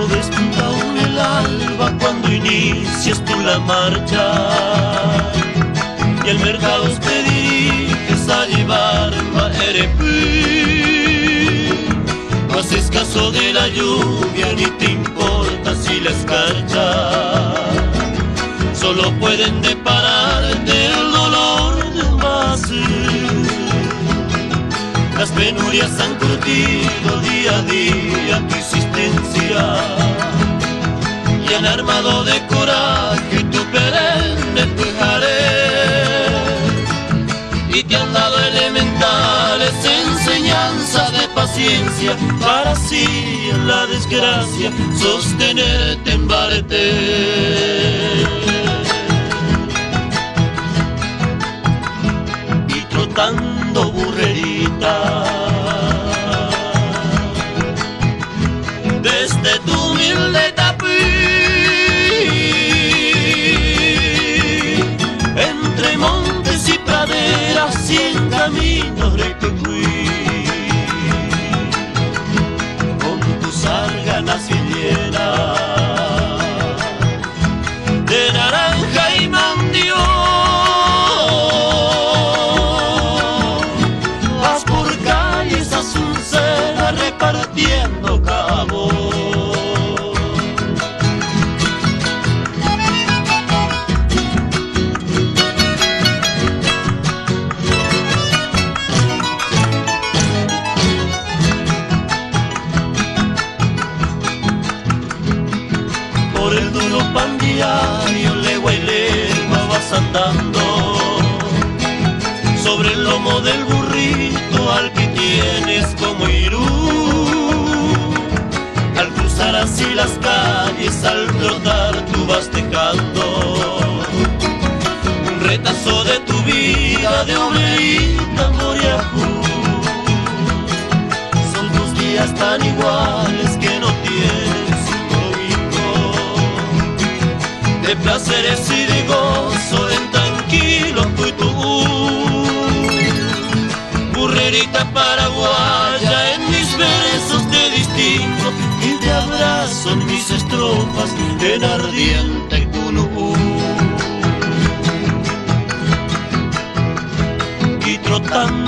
Pero despunta aún el alba cuando inicias tú la marcha, y el mercado te diriges a llevar Maerepí. No haces caso de la lluvia ni te importa si la escarcha, solo pueden depararte el dolor de un vacío. Las penurias han curtido día a día tu existencia y han armado de coraje tu perenne pujaré, y te han dado elementales enseñanzas de paciencia para así en la desgracia sostenerte en barete. Y trotando burrerita desde tu humilde tapí, entre montes y praderas y en caminos recto fui, con tus sárganas bien llenas de naranja y mandio. Vas por calles azucenas repartiendo cabo. Por el duro pan diario, legua y legua vas andando, sobre el lomo del burrito al que tienes como Irú. Al cruzar así las calles, al trotar tú vas dejando un retazo de tu vida de obreíta Moriajú. Son tus días tan iguales que no tienes de placeres y de gozo en tranquilo Cuitubú. Burrerita paraguaya, en mis versos te distingo y te abrazo en mis estrofas en ardiente Cunubú. Y trotando